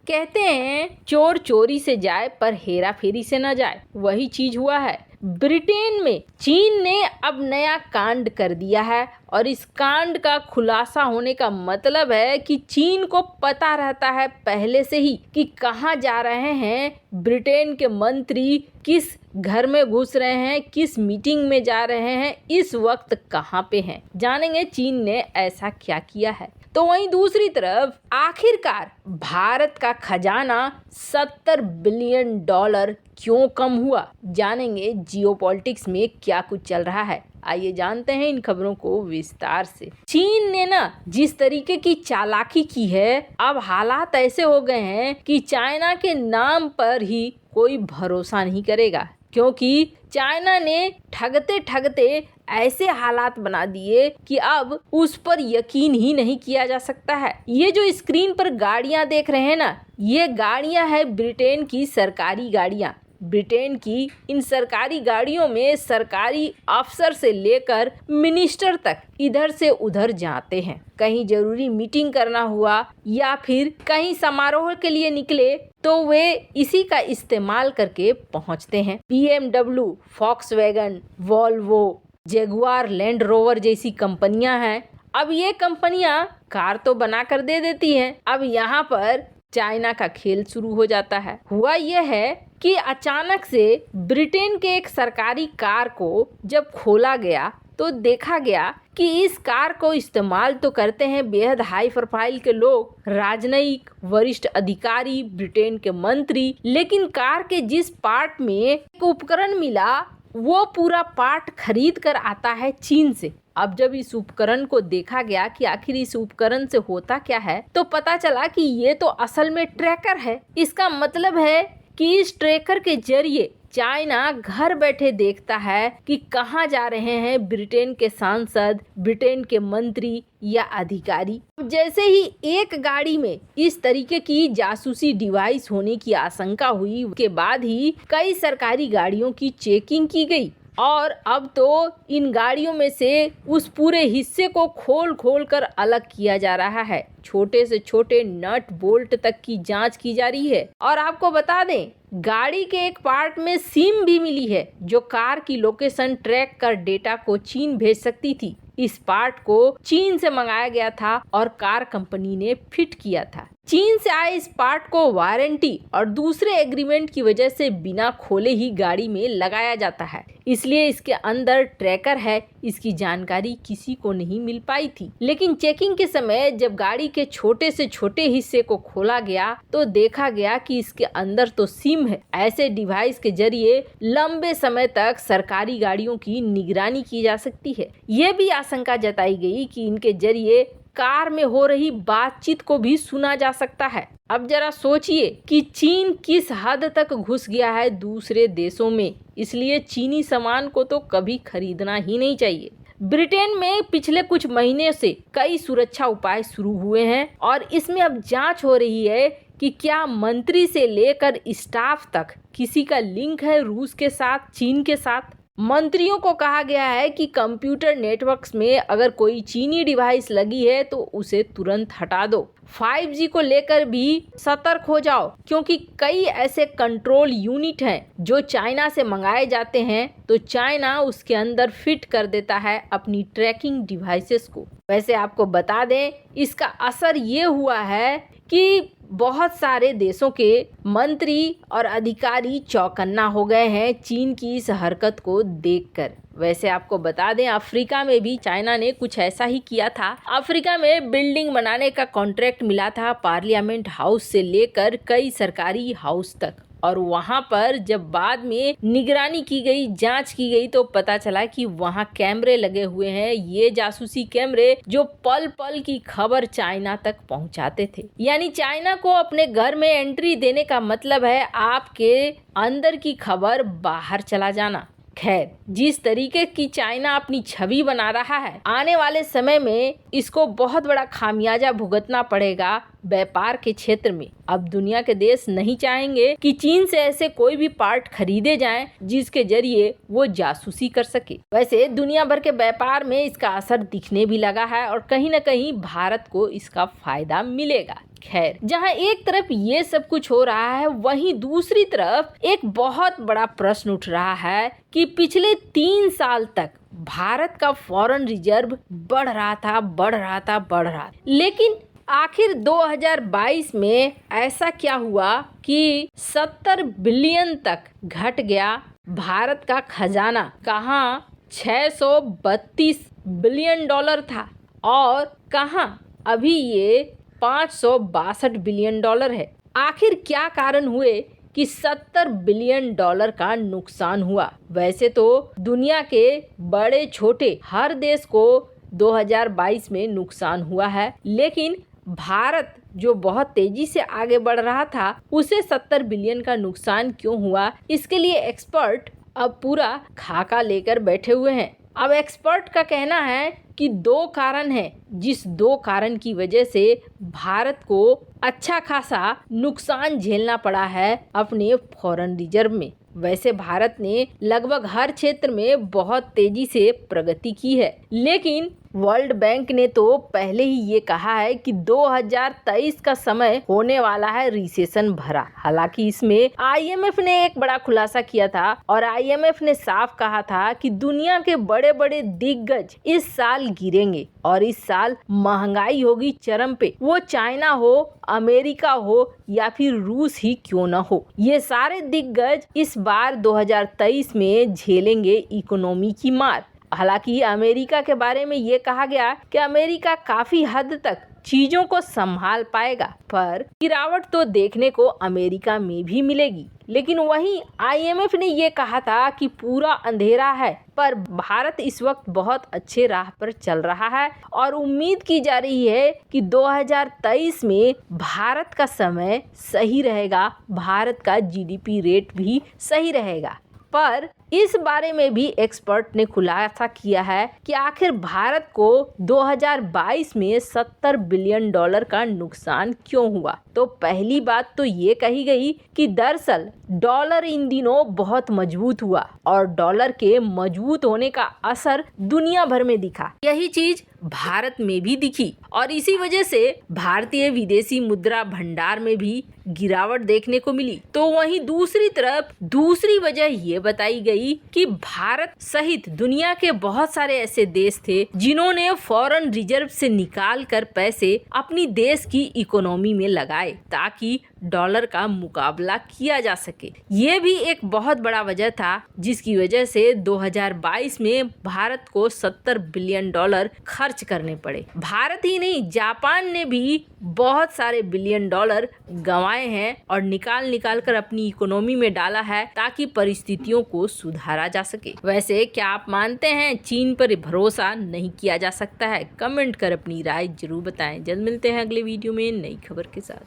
कहते हैं चोर चोरी से जाए पर हेरा फेरी से न जाए, वही चीज हुआ है। ब्रिटेन में चीन ने अब नया कांड कर दिया है और इस कांड का खुलासा होने का मतलब है कि चीन को पता रहता है पहले से ही कि कहाँ जा रहे हैं ब्रिटेन के मंत्री, किस घर में घुस रहे हैं, किस मीटिंग में जा रहे हैं, इस वक्त कहाँ पे हैं। जानेंगे चीन ने ऐसा क्या किया है। तो वहीं दूसरी तरफ आखिरकार भारत का खजाना $70 बिलियन क्यों कम हुआ, जानेंगे जियोपॉलिटिक्स में क्या कुछ चल रहा है। आइए जानते हैं इन खबरों को विस्तार से। चीन ने ना जिस तरीके की चालाकी की है, अब हालात ऐसे हो गए हैं कि चाइना के नाम पर ही कोई भरोसा नहीं करेगा, क्योंकि चाइना ने ठगते ठगते ऐसे हालात बना दिए कि अब उस पर यकीन ही नहीं किया जा सकता है। ये जो स्क्रीन पर गाड़ियां देख रहे हैं ना, ये गाड़ियां है ब्रिटेन की सरकारी गाड़ियां। ब्रिटेन की इन सरकारी गाड़ियों में सरकारी अफसर से लेकर मिनिस्टर तक इधर से उधर जाते हैं। कहीं जरूरी मीटिंग करना हुआ या फिर कहीं समारोह के लिए निकले तो वे इसी का इस्तेमाल करके पहुंचते हैं। BMW, Volkswagen, Volvo, Jaguar, land rover जैसी कंपनियां हैं। अब ये कंपनियां कार तो बना कर दे देती हैं। अब यहाँ पर चाइना का खेल शुरू हो जाता है। हुआ यह है कि अचानक से ब्रिटेन के एक सरकारी कार को जब खोला गया तो देखा गया कि इस कार को इस्तेमाल तो करते हैं बेहद हाई प्रोफाइल के लोग, राजनयिक, वरिष्ठ अधिकारी, ब्रिटेन के मंत्री, लेकिन कार के जिस पार्ट में एक उपकरण मिला वो पूरा पार्ट खरीद कर आता है चीन से। अब जब इस उपकरण को देखा गया कि आखिर इस उपकरण से होता क्या है, तो पता चला कि ये तो असल में ट्रैकर है। इसका मतलब है कि इस ट्रैकर के जरिए चाइना घर बैठे देखता है कि कहाँ जा रहे हैं ब्रिटेन के सांसद, ब्रिटेन के मंत्री या अधिकारी। जैसे ही एक गाड़ी में इस तरीके की जासूसी डिवाइस होने की आशंका हुई, उसके बाद ही कई सरकारी गाड़ियों की चेकिंग की गई और अब तो इन गाड़ियों में से उस पूरे हिस्से को खोल खोल कर अलग किया जा रहा है। छोटे से छोटे नट बोल्ट तक की जांच की जा रही है। और आपको बता दें, गाड़ी के एक पार्ट में सिम भी मिली है जो कार की लोकेशन ट्रैक कर डेटा को चीन भेज सकती थी। इस पार्ट को चीन से मंगाया गया था और कार कंपनी ने फिट किया था। चीन से आए इस पार्ट को वारंटी और दूसरे एग्रीमेंट की वजह से बिना खोले ही गाड़ी में लगाया जाता है, इसलिए इसके अंदर ट्रैकर है, इसकी जानकारी किसी को नहीं मिल पाई थी। लेकिन चेकिंग के समय जब गाड़ी के छोटे से छोटे हिस्से को खोला गया तो देखा गया कि इसके अंदर तो सिम है। ऐसे डिवाइस के जरिए लंबे समय तक सरकारी गाड़ियों की निगरानी की जा सकती है। ये भी आशंका जताई गई कि इनके जरिए कार में हो रही बातचीत को भी सुना जा सकता है। अब जरा सोचिए कि चीन किस हद तक घुस गया है दूसरे देशों में, इसलिए चीनी सामान को तो कभी खरीदना ही नहीं चाहिए। ब्रिटेन में पिछले कुछ महीने से कई सुरक्षा उपाय शुरू हुए हैं और इसमें अब जांच हो रही है कि क्या मंत्री से लेकर स्टाफ तक किसी का लिंक है रूस के साथ, चीन के साथ। मंत्रियों को कहा गया है कि कंप्यूटर नेटवर्क्स में अगर कोई चीनी डिवाइस लगी है तो उसे तुरंत हटा दो। 5G को लेकर भी सतर्क हो जाओ, क्योंकि कई ऐसे कंट्रोल यूनिट हैं जो चाइना से मंगाए जाते हैं तो चाइना उसके अंदर फिट कर देता है अपनी ट्रैकिंग डिवाइसेस को। वैसे आपको बता दें, इसका असर ये हुआ है कि बहुत सारे देशों के मंत्री और अधिकारी चौकन्ना हो गए हैं चीन की इस हरकत को देखकर। वैसे आपको बता दें, अफ्रीका में भी चाइना ने कुछ ऐसा ही किया था। अफ्रीका में बिल्डिंग बनाने का कॉन्ट्रैक्ट मिला था पार्लियामेंट हाउस से लेकर कई सरकारी हाउस तक, और वहां पर जब बाद में निगरानी की गई, जांच की गई तो पता चला कि वहां कैमरे लगे हुए हैं। ये जासूसी कैमरे जो पल पल की खबर चाइना तक पहुंचाते थे। यानी चाइना को अपने घर में एंट्री देने का मतलब है आपके अंदर की खबर बाहर चला जाना। खैर, जिस तरीके की चाइना अपनी छवि बना रहा है, आने वाले समय में इसको बहुत बड़ा खामियाजा भुगतना पड़ेगा व्यापार के क्षेत्र में। अब दुनिया के देश नहीं चाहेंगे कि चीन से ऐसे कोई भी पार्ट खरीदे जाएं जिसके जरिए वो जासूसी कर सके। वैसे दुनिया भर के व्यापार में इसका असर दिखने भी लगा है और कहीं न कहीं भारत को इसका फायदा मिलेगा। खैर, जहां एक तरफ ये सब कुछ हो रहा है, वहीं दूसरी तरफ एक बहुत बड़ा प्रश्न उठ रहा है कि पिछले 3 साल तक भारत का फॉरेन रिजर्व बढ़ रहा था, लेकिन आखिर 2022 में ऐसा क्या हुआ कि 70 बिलियन तक घट गया भारत का खजाना। कहाँ 632 बिलियन डॉलर था और कहाँ अभी ये 562 बिलियन डॉलर है। आखिर क्या कारण हुए कि 70 बिलियन डॉलर का नुकसान हुआ? वैसे तो दुनिया के बड़े छोटे हर देश को 2022 में नुकसान हुआ है, लेकिन भारत जो बहुत तेजी से आगे बढ़ रहा था, उसे 70 बिलियन का नुकसान क्यों हुआ? इसके लिए एक्सपर्ट अब पूरा खाका लेकर बैठे हुए हैं। अब एक्सपर्ट का कहना है कि 2 कारण हैं, जिस 2 कारण की वजह से भारत को अच्छा खासा नुकसान झेलना पड़ा है अपने फॉरेन रिजर्व में। वैसे भारत ने लगभग हर क्षेत्र में बहुत तेजी से प्रगति की है, लेकिन वर्ल्ड बैंक ने तो पहले ही ये कहा है कि 2023 का समय होने वाला है रिसेशन भरा। हालांकि इसमें आईएमएफ ने एक बड़ा खुलासा किया था और आईएमएफ ने साफ कहा था कि दुनिया के बड़े बड़े दिग्गज इस साल गिरेंगे और इस साल महंगाई होगी चरम पे। वो चाइना हो, अमेरिका हो या फिर रूस ही क्यों न हो, ये सारे दिग्गज इस बार 2023 में झेलेंगे इकोनॉमी की मार। हालांकि अमेरिका के बारे में ये कहा गया कि अमेरिका काफी हद तक चीजों को संभाल पाएगा, पर गिरावट तो देखने को अमेरिका में भी मिलेगी। लेकिन वहीं आईएमएफ ने ये कहा था कि पूरा अंधेरा है, पर भारत इस वक्त बहुत अच्छे राह पर चल रहा है और उम्मीद की जा रही है कि 2023 में भारत का समय सही रहेगा, भारत का जीडीपी रेट भी सही रहेगा। पर इस बारे में भी एक्सपर्ट ने खुलासा किया है कि आखिर भारत को 2022 में 70 बिलियन डॉलर का नुकसान क्यों हुआ। तो पहली बात तो ये कही गई कि दरअसल डॉलर इन दिनों बहुत मजबूत हुआ और डॉलर के मजबूत होने का असर दुनिया भर में दिखा। यही चीज भारत में भी दिखी और इसी वजह से भारतीय विदेशी मुद्रा भंडार में भी गिरावट देखने को मिली। तो वहीं दूसरी तरफ दूसरी वजह ये बताई गई कि भारत सहित दुनिया के बहुत सारे ऐसे देश थे जिन्होंने फॉरेन रिजर्व से निकाल कर पैसे अपनी देश की इकोनॉमी में लगाए ताकि डॉलर का मुकाबला किया जा सके। ये भी एक बहुत बड़ा वजह था जिसकी वजह से 2022 में भारत को 70 बिलियन डॉलर खर्च करने पड़े। भारत ही नहीं, जापान ने भी बहुत सारे बिलियन डॉलर गंवाए हैं और निकाल कर अपनी इकोनॉमी में डाला है ताकि परिस्थितियों को सुधारा जा सके। वैसे क्या आप मानते हैं चीन पर भरोसा नहीं किया जा सकता है? कमेंट कर अपनी राय जरूर बताएं। जल्द मिलते हैं अगले वीडियो में नई खबर के साथ।